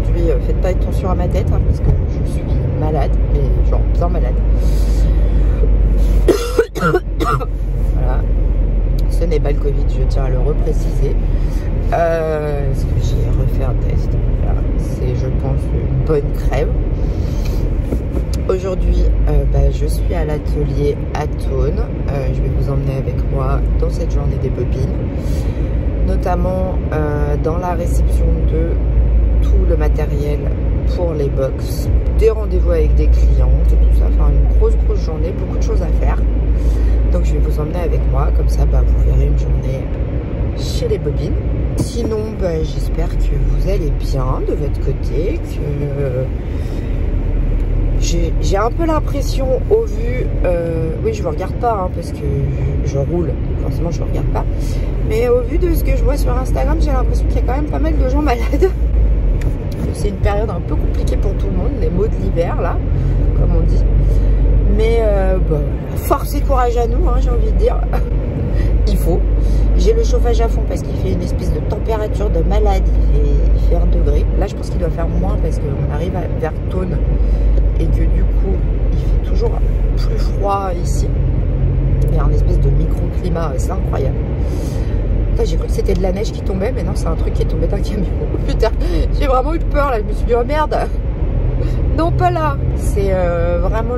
aujourd'hui, faites pas attention à ma tête hein, parce que je suis malade, mais genre bien malade. Voilà. Ce n'est pas le Covid, je tiens à le repréciser. Est-ce que j'ai refait un test? Voilà. C'est, je pense, une bonne crève. Aujourd'hui, je suis à l'atelier à Thônes. Je vais vous emmener avec moi dans cette journée des bobines, notamment dans la réception de tout le matériel pour les box, des rendez-vous avec des clientes et tout ça. Enfin, une grosse journée, beaucoup de choses à faire. Donc je vais vous emmener avec moi, comme ça vous verrez une journée chez les bobines. Sinon, j'espère que vous allez bien de votre côté, que j'ai un peu l'impression au vu, oui je vous regarde pas hein, parce que je roule, forcément je ne regarde pas, mais au vu de ce que je vois sur Instagram, j'ai l'impression qu'il y a quand même pas mal de gens malades. C'est une période un peu compliquée pour tout le monde, les maux de l'hiver là, comme on dit. Mais force et courage à nous, hein, j'ai envie de dire. Il faut. J'ai le chauffage à fond parce qu'il fait une espèce de température de malade. Il fait 1 degré. Là, je pense qu'il doit faire moins parce qu'on arrive vers Thônes et que du coup, il fait toujours plus froid ici. Il y a un espèce de microclimat, c'est incroyable. J'ai cru que c'était de la neige qui tombait, mais non, c'est un truc qui est tombé d'un camion. Putain, j'ai vraiment eu peur là. Je me suis dit, oh merde. Non, pas là. C'est vraiment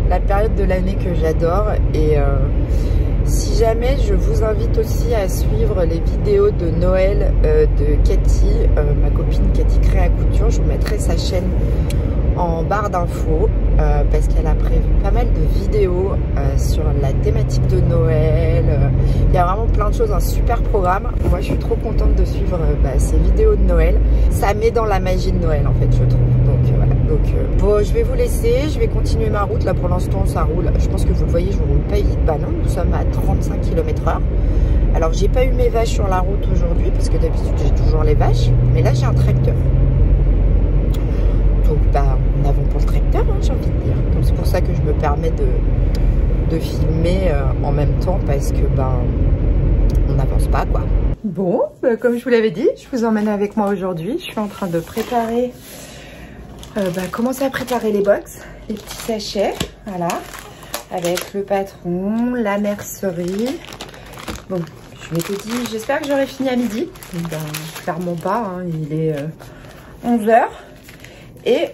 la période de l'année que j'adore. Et si jamais, je vous invite aussi à suivre les vidéos de Noël de Cathy, ma copine Cathy Créa Couture. Je vous mettrai sa chaîne en barre d'infos parce qu'elle a prévu pas mal de vidéos sur la thématique de Noël. Il y a vraiment plein de choses, un super programme. Moi, je suis trop contente de suivre ces vidéos de Noël. Ça met dans la magie de Noël, en fait, je trouve. Donc, voilà. Donc, bon, je vais vous laisser. Je vais continuer ma route. Là, pour l'instant, ça roule. Je pense que vous le voyez, je ne roule pas vite. Bah non, nous sommes à 35 km/h. Alors, j'ai pas eu mes vaches sur la route aujourd'hui parce que d'habitude, j'ai toujours les vaches. Mais là, j'ai un tracteur. Donc, en avant pour le tracteur, hein, j'ai envie de dire. Donc, c'est pour ça que je me permets de filmer en même temps parce que, on n'avance pas, quoi. Bon, comme je vous l'avais dit, je vous emmène avec moi aujourd'hui. Je suis en train de préparer, commencer à préparer les box, les petits sachets, voilà, avec le patron, la mercerie. Bon, je m'étais dit, j'espère que j'aurai fini à midi. Clairement pas, hein, il est 11 h. Et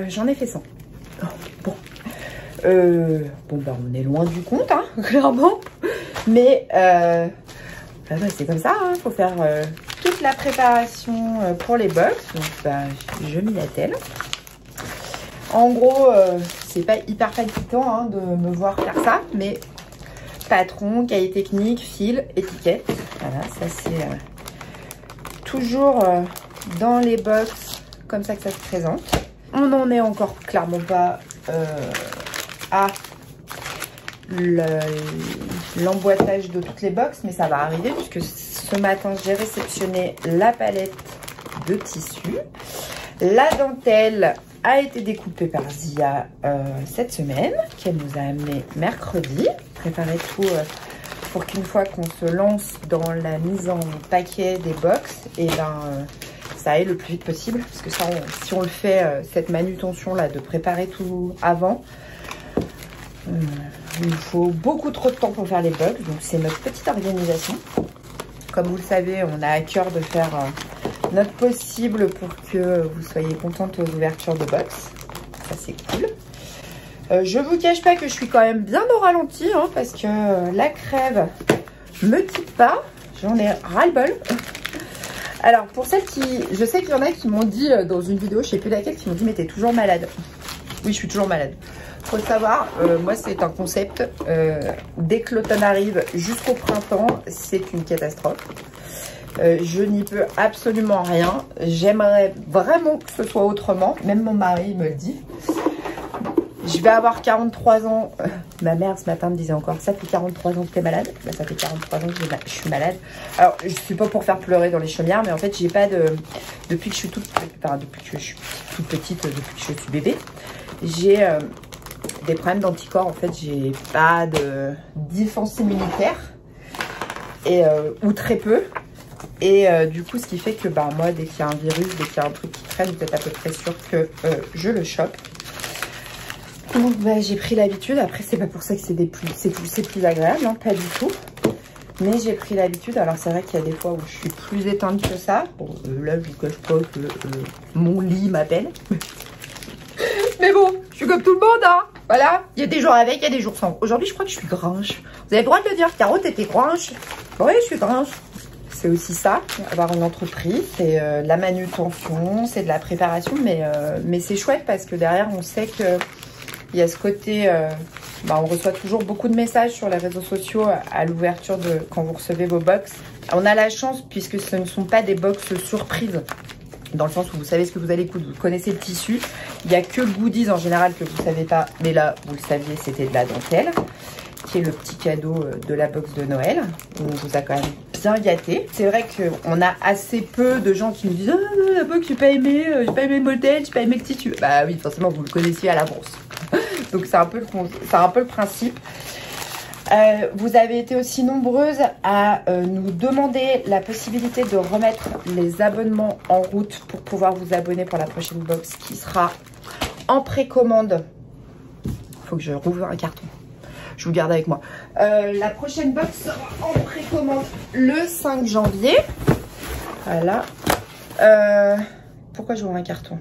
j'en ai fait 100. Bon, on est loin du compte, hein, clairement. Mais c'est comme ça, il faut faire toute la préparation pour les box. Donc je m'y attelle. En gros, c'est pas hyper palpitant hein, de me voir faire ça, mais patron, cahier technique, fil, étiquette. Voilà, ça c'est toujours dans les box comme ça que ça se présente. On n'en est encore clairement pas à l'emboîtage de toutes les box, mais ça va arriver puisque ce matin j'ai réceptionné la palette de tissu. La dentelle a été découpée par Zia cette semaine, qu'elle nous a amené mercredi. Préparer tout pour qu'une fois qu'on se lance dans la mise en paquet des box, et ça aille le plus vite possible, parce que ça, si on le fait, cette manutention là de préparer tout avant, il nous faut beaucoup trop de temps pour faire les box. Donc c'est notre petite organisation. Comme vous le savez, on a à cœur de faire notre possible pour que vous soyez contente aux ouvertures de box. Ça c'est cool. Je vous cache pas que je suis quand même bien au ralenti, hein, parce que la crève me quitte pas. J'en ai ras-le-bol. Alors pour celles qui... Je sais qu'il y en a qui m'ont dit dans une vidéo, je sais plus laquelle, qui m'ont dit mais t'es toujours malade. Oui, je suis toujours malade. Faut le savoir, moi c'est un concept. Dès que l'automne arrive jusqu'au printemps, c'est une catastrophe. Je n'y peux absolument rien. J'aimerais vraiment que ce soit autrement. Même mon mari me le dit. Je vais avoir 43 ans. Ma mère ce matin me disait encore, ça fait 43 ans que tu es malade. Bah, ça fait 43 ans que je suis malade. Alors je suis pas pour faire pleurer dans les chaumières, mais en fait j'ai pas de... Depuis que je suis toute petite, depuis que je suis bébé, j'ai des problèmes d'anticorps. En fait j'ai pas de défense immunitaire, et, ou très peu. Et du coup, ce qui fait que moi, dès qu'il y a un virus, dès qu'il y a un truc qui traîne, vous êtes à peu près sûr que je le chope. Donc j'ai pris l'habitude. Après, c'est pas pour ça que c'est plus agréable, hein, pas du tout. Mais j'ai pris l'habitude. Alors c'est vrai qu'il y a des fois où je suis plus éteinte que ça. Bon, là, je vous cache pas que mon lit m'appelle. Mais bon, je suis comme tout le monde, hein. Voilà, il y a des jours avec, il y a des jours sans. Aujourd'hui, je crois que je suis grinche. Vous avez le droit de le dire, Caro, t'étais grinche. Oui, je suis grinche. C'est aussi ça, avoir une entreprise, c'est de la manutention, c'est de la préparation, mais c'est chouette parce que derrière, on sait qu'il y a ce côté... on reçoit toujours beaucoup de messages sur les réseaux sociaux à l'ouverture de quand vous recevez vos box. On a la chance, puisque ce ne sont pas des box surprises, dans le sens où vous savez ce que vous allez écouter, vous connaissez le tissu. Il n'y a que le goodies en général que vous ne savez pas, mais là, vous le saviez, c'était de la dentelle, qui est le petit cadeau de la box de Noël. On vous a quand même bien gâté. C'est vrai qu'on a assez peu de gens qui nous disent « Ah, la box, j'ai pas aimé le modèle, j'ai pas aimé le tissu. » Bah oui, forcément, vous le connaissiez à l'avance. Donc c'est un peu le principe. Vous avez été aussi nombreuses à nous demander la possibilité de remettre les abonnements en route pour pouvoir vous abonner pour la prochaine box qui sera en précommande. Faut que je rouvre un carton. Je vous garde avec moi. La prochaine box sera en précommande le 5 janvier. Voilà. Pourquoi j'ouvre un carton?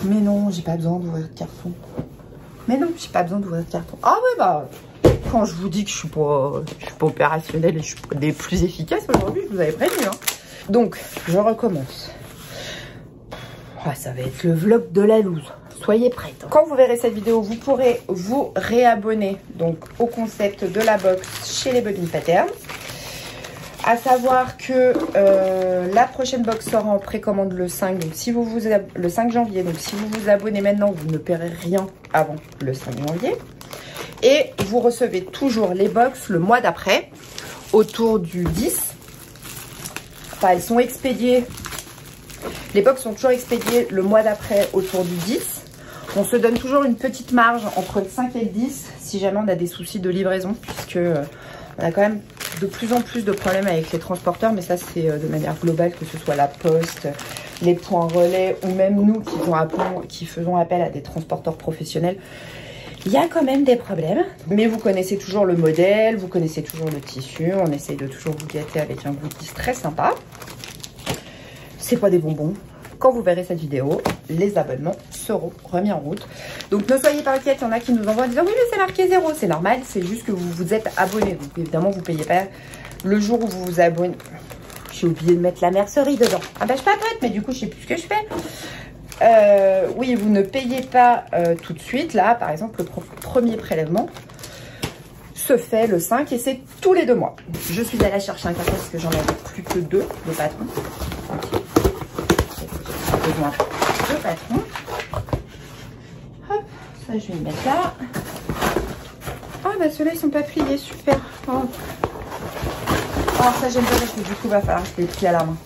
Mais non, j'ai pas besoin d'ouvrir de carton. Mais non, j'ai pas besoin d'ouvrir de carton. Ah ouais, quand je vous dis que je suis pas opérationnelle et je suis pas des plus efficaces aujourd'hui, je vous avais prévenu. Hein. Donc, je recommence. Oh, ça va être le vlog de la loose. Soyez prêtes. Quand vous verrez cette vidéo, vous pourrez vous réabonner donc au concept de la box chez les Bobines Patterns. À savoir que la prochaine box sera en précommande le 5, donc si le 5 janvier. Donc si vous vous abonnez maintenant, vous ne paierez rien avant le 5 janvier. Et vous recevez toujours les box le mois d'après, autour du 10. Enfin, elles sont expédiées. Les box sont toujours expédiées le mois d'après, autour du 10. On se donne toujours une petite marge entre le 5 et le 10, si jamais on a des soucis de livraison, puisque on a quand même de plus en plus de problèmes avec les transporteurs, mais ça c'est de manière globale, que ce soit la poste, les points relais ou même nous qui faisons appel à des transporteurs professionnels. Il y a quand même des problèmes, mais vous connaissez toujours le modèle, vous connaissez toujours le tissu, on essaye de toujours vous gâter avec un goodies très sympa. C'est pas des bonbons. Quand vous verrez cette vidéo, les abonnements seront remis en route. Donc ne soyez pas inquiets, il y en a qui nous envoient en disant oui mais c'est marqué 0, c'est normal, c'est juste que vous vous êtes abonné. Donc évidemment vous ne payez pas le jour où vous vous abonnez. J'ai oublié de mettre la mercerie dedans. Ah bah je papote, mais du coup je sais plus ce que je fais. Oui, vous ne payez pas tout de suite. Là par exemple le premier prélèvement se fait le 5 et c'est tous les 2 mois. Je suis allée chercher un carton parce que j'en avais plus que 2 de patrons. Besoin de patron. Hop, ça je vais le mettre là. Ah bah ceux-là ils sont pas pliés, super. Oh, ça j'aime pas parce que du coup va falloir que je les plie à la main.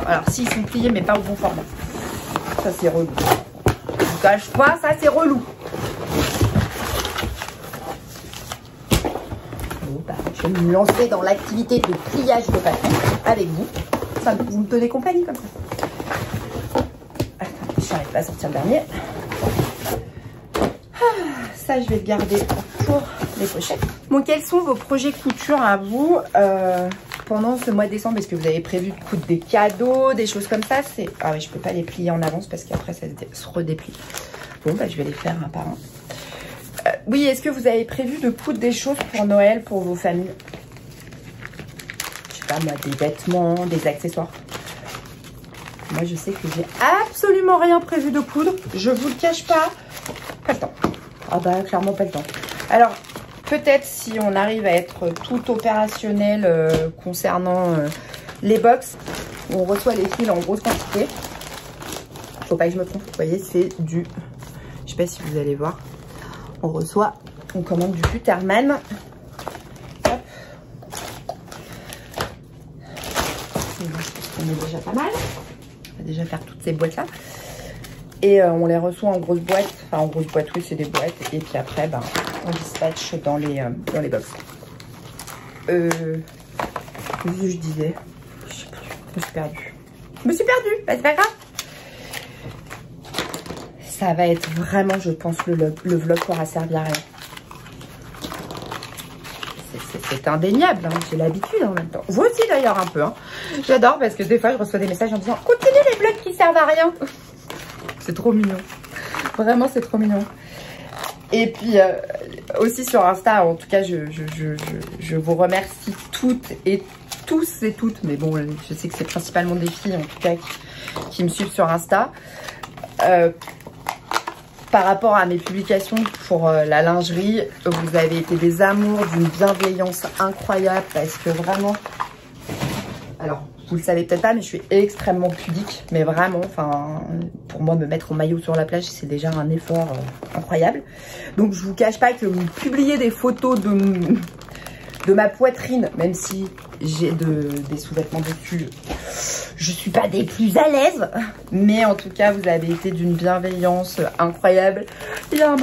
Alors s'ils sont pliés mais pas au bon format. Ça c'est relou. Je vous cache pas, ça c'est relou. Bon, bah, je vais me lancer dans l'activité de pliage de patron avec vous. Ça, vous me tenez compagnie comme ça. J'arrive pas à sortir le dernier. Ça, je vais le garder pour les pochettes. Bon, quels sont vos projets couture à vous pendant ce mois de décembre? Est-ce que vous avez prévu de coudre des cadeaux, des choses comme ça? Ah oui, je peux pas les plier en avance parce qu'après, ça se redéplie. Bon, bah, je vais les faire un par un. Oui, est-ce que vous avez prévu de coudre des choses pour Noël, pour vos familles? Je sais pas, moi, des vêtements, des accessoires. Moi, je sais que j'ai absolument rien prévu de coudre. Je vous le cache pas. Pas le temps. Ah bah, clairement pas le temps. Alors, peut-être si on arrive à être tout opérationnel concernant les box, où on reçoit les fils en grosse quantité. Faut pas que je me trompe. Vous voyez, c'est du... Je sais pas si vous allez voir. On commande du Futerman. Hop. On est déjà pas mal. On va déjà faire toutes ces boîtes là et on les reçoit en grosse boîte, enfin en grosse boîte, oui c'est des boîtes, et puis après ben, on dispatche dans les box. Qu'est-ce que je disais? Je Je me suis perdue. Je me suis perdue, bah, c'est pas grave. Ça va être vraiment, je pense, le vlog pourra servir à rien. C'est indéniable, hein. J'ai l'habitude en même temps. Vous aussi d'ailleurs un peu. Hein. J'adore parce que des fois je reçois des messages en disant « Continue les vlogs qui servent à rien !» C'est trop mignon. Vraiment, c'est trop mignon. Et puis, aussi sur Insta, en tout cas, je vous remercie toutes et tous et toutes. Mais bon, je sais que c'est principalement des filles, en tout cas, qui me suivent sur Insta. Par rapport à mes publications pour la lingerie, vous avez été des amours, d'une bienveillance incroyable. Parce que vraiment... Alors, vous le savez peut-être pas, mais je suis extrêmement pudique. Mais vraiment, enfin, pour moi, me mettre en maillot sur la plage, c'est déjà un effort incroyable. Donc, je vous cache pas que publier des photos de ma poitrine, même si j'ai des sous-vêtements dessus, je suis pas des plus à l'aise. Mais en tout cas, vous avez été d'une bienveillance incroyable. Il y a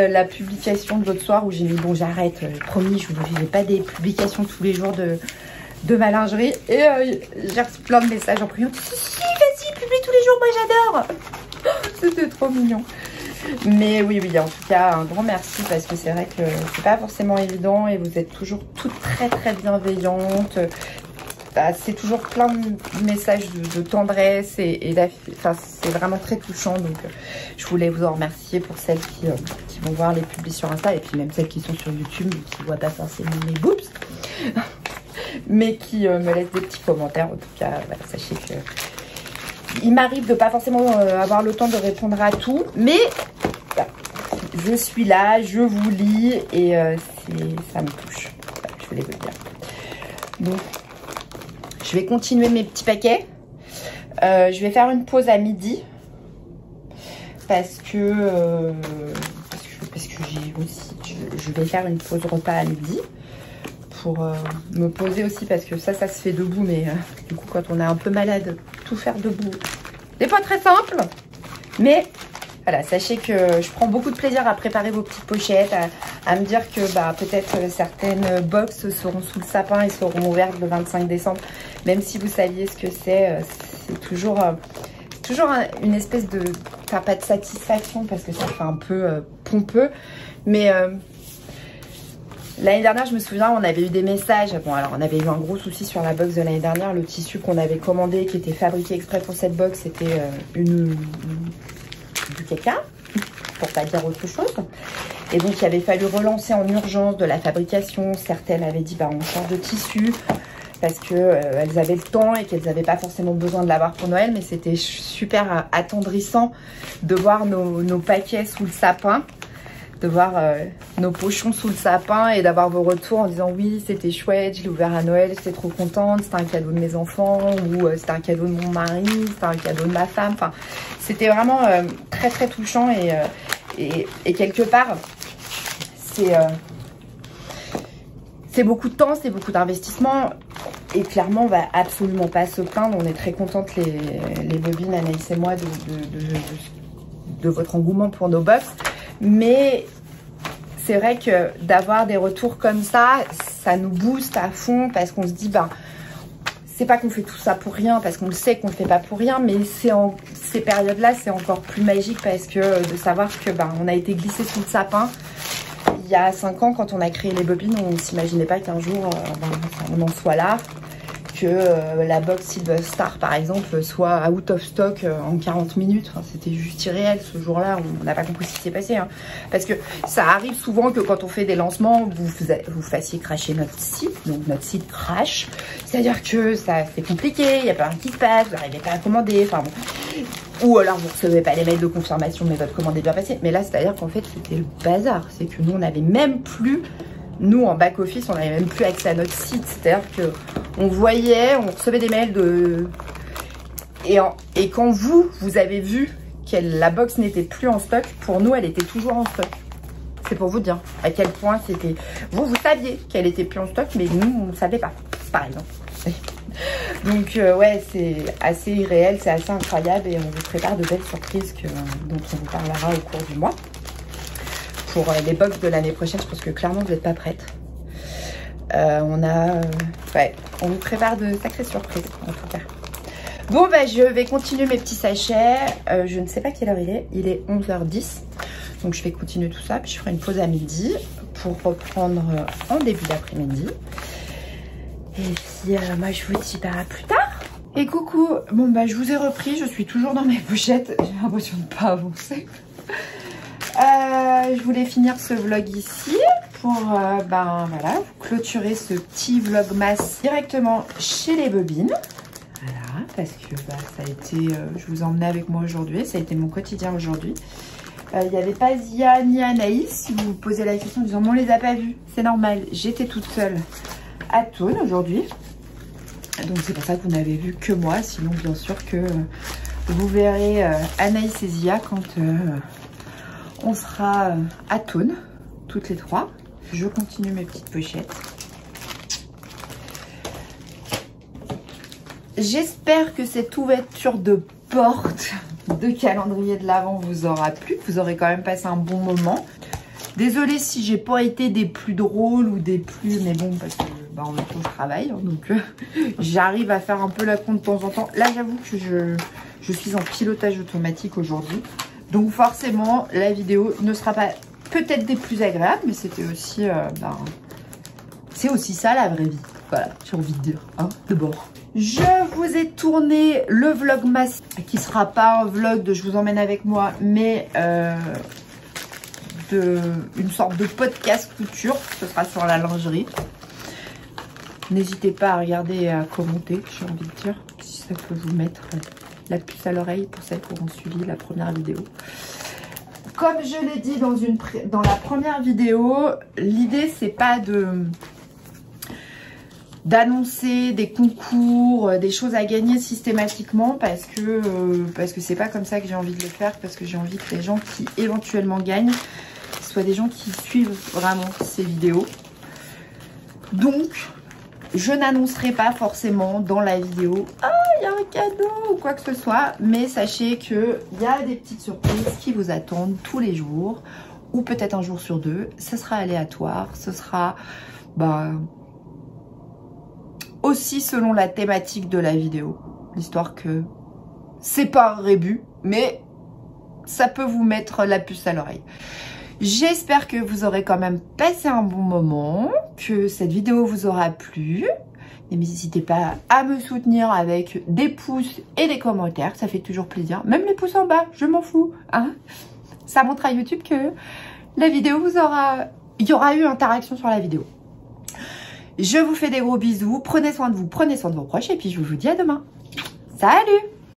la publication de l'autre soir où j'ai mis, bon, j'arrête, promis, je ne fais pas des publications tous les jours de ma lingerie. Et j'ai reçu plein de messages en priant. Si, vas-y, publie tous les jours, moi j'adore. C'était trop mignon. Mais oui, en tout cas, un grand merci parce que c'est vrai que c'est pas forcément évident et vous êtes toujours toutes très très bienveillantes. C'est toujours plein de messages de tendresse et enfin, c'est vraiment très touchant. Donc, je voulais vous en remercier pour celles qui vont voir les publis sur Insta et puis même celles qui sont sur YouTube et qui ne voient pas forcément mes boobs. Mais qui me laissent des petits commentaires. En tout cas, voilà, sachez que il m'arrive de pas forcément avoir le temps de répondre à tout. Mais voilà, je suis là, je vous lis et ça me touche. Voilà, je voulais vous le dire. Donc, je vais continuer mes petits paquets. Je vais faire une pause à midi. Parce que j'ai aussi... Je vais faire une pause repas à midi. Pour me poser aussi parce que ça se fait debout, mais du coup quand on est un peu malade, tout faire debout c'est pas très simple. Mais voilà, sachez que je prends beaucoup de plaisir à préparer vos petites pochettes, à me dire que peut-être certaines box seront sous le sapin et seront ouvertes le 25 décembre, même si vous saviez ce que c'est toujours une espèce de, enfin pas de satisfaction parce que ça fait un peu pompeux, mais l'année dernière, je me souviens, on avait eu des messages. Bon, alors, on avait eu un gros souci sur la box de l'année dernière. Le tissu qu'on avait commandé, qui était fabriqué exprès pour cette box, c'était du caca, pour pas dire autre chose. Et donc, il avait fallu relancer en urgence de la fabrication. Certaines avaient dit, on change de tissu parce qu'elles avaient le temps et qu'elles n'avaient pas forcément besoin de l'avoir pour Noël. Mais c'était super attendrissant de voir nos paquets sous le sapin. De voir nos pochons sous le sapin et d'avoir vos retours en disant oui c'était chouette, je l'ai ouvert à Noël, j'étais trop contente, c'était un cadeau de mes enfants ou c'était un cadeau de mon mari, c'était un cadeau de ma femme. Enfin, c'était vraiment très très touchant et quelque part c'est beaucoup de temps, c'est beaucoup d'investissement et clairement on va absolument pas se plaindre. On est très contentes les bobines, Anaïs et moi, de votre engouement pour nos box. Mais c'est vrai que d'avoir des retours comme ça nous booste à fond parce qu'on se dit, c'est pas qu'on fait tout ça pour rien, parce qu'on le sait qu'on le fait pas pour rien, mais ces périodes-là, c'est encore plus magique parce que de savoir que on a été glissé sous le sapin. Il y a 5 ans, quand on a créé les bobines, on ne s'imaginait pas qu'un jour, on en soit là. Que la box Silver Star par exemple soit out of stock en 40 minutes. Enfin, c'était juste irréel ce jour-là. On n'a pas compris ce qui s'est passé. Hein. Parce que ça arrive souvent que quand on fait des lancements, vous fassiez crasher notre site. Donc notre site crash. C'est-à-dire que c'est compliqué, il n'y a pas rien qui se passe, vous n'arrivez pas à commander. Enfin bon. Ou alors vous ne recevez pas les mails de confirmation mais votre commande est bien passée. Mais là, c'est-à-dire qu'en fait, c'était le bazar. C'est que nous, on n'avait même plus... Nous, en back-office, on n'avait même plus accès à notre site. C'est-à-dire qu'on voyait, on recevait des mails de... Et quand vous avez vu que la box n'était plus en stock, pour nous, elle était toujours en stock. C'est pour vous dire à quel point c'était... Vous saviez qu'elle était plus en stock, mais nous, on ne savait pas, par exemple. Donc, ouais, c'est assez irréel, c'est assez incroyable. Et on vous prépare de belles surprises dont on vous parlera au cours du mois. Pour les box de l'année prochaine, je pense que clairement vous n'êtes pas prête. On vous prépare de sacrées surprises en tout cas. Bon bah je vais continuer mes petits sachets. Je ne sais pas quelle heure il est 11h10. Donc je vais continuer tout ça, puis je ferai une pause à midi pour reprendre en début d'après-midi. Et puis moi je vous dis à plus tard. Et coucou, bon bah je vous ai repris, je suis toujours dans mes pochettes, j'ai l'impression de ne pas avancer. Je voulais finir ce vlog ici pour voilà, vous clôturer ce petit vlogmas directement chez les bobines. Voilà, parce que ça a été, je vous ai emmené avec moi aujourd'hui, ça a été mon quotidien aujourd'hui. Il n'y avait pas Zia ni Anaïs, si vous vous posez la question en disant, mais on les a pas vus, c'est normal, j'étais toute seule à Thônes aujourd'hui. Donc c'est pour ça que vous n'avez vu que moi, sinon bien sûr que vous verrez Anaïs et Zia quand on sera à Thônes, toutes les trois. Je continue mes petites pochettes. J'espère que cette ouverture de porte de calendrier de l'Avent vous aura plu, que vous aurez quand même passé un bon moment. Désolée si j'ai pas été des plus drôles ou des plus... Mais bon, parce que en même temps je travaille, hein, donc j'arrive à faire un peu la con de temps en temps. Là j'avoue que je suis en pilotage automatique aujourd'hui. Donc forcément la vidéo ne sera pas peut-être des plus agréables, mais c'était aussi... c'est aussi ça la vraie vie. Voilà, j'ai envie de dire, hein, de bord. Je vous ai tourné le vlogmas qui sera pas un vlog de je vous emmène avec moi, mais une sorte de podcast couture. Ce sera sur la lingerie. N'hésitez pas à regarder et à commenter, j'ai envie de dire, si ça peut vous mettre la puce à l'oreille pour celles qui auront suivi la première vidéo. Comme je l'ai dit dans la première vidéo, l'idée c'est pas d'annoncer des concours, des choses à gagner systématiquement parce que c'est pas comme ça que j'ai envie de le faire, parce que j'ai envie que les gens qui éventuellement gagnent soient des gens qui suivent vraiment ces vidéos. Donc je n'annoncerai pas forcément dans la vidéo « Ah, il y a un cadeau » ou quoi que ce soit. Mais sachez qu'il y a des petites surprises qui vous attendent tous les jours. Ou peut-être un jour sur deux. Ce sera aléatoire. Ce sera aussi selon la thématique de la vidéo. L'histoire que c'est pas un rébut, mais ça peut vous mettre la puce à l'oreille. J'espère que vous aurez quand même passé un bon moment, que cette vidéo vous aura plu. Et n'hésitez pas à me soutenir avec des pouces et des commentaires, ça fait toujours plaisir. Même les pouces en bas, je m'en fous, hein. Ça montre à YouTube que la vidéo il y aura eu interaction sur la vidéo. Je vous fais des gros bisous, prenez soin de vous, prenez soin de vos proches et puis je vous dis à demain. Salut!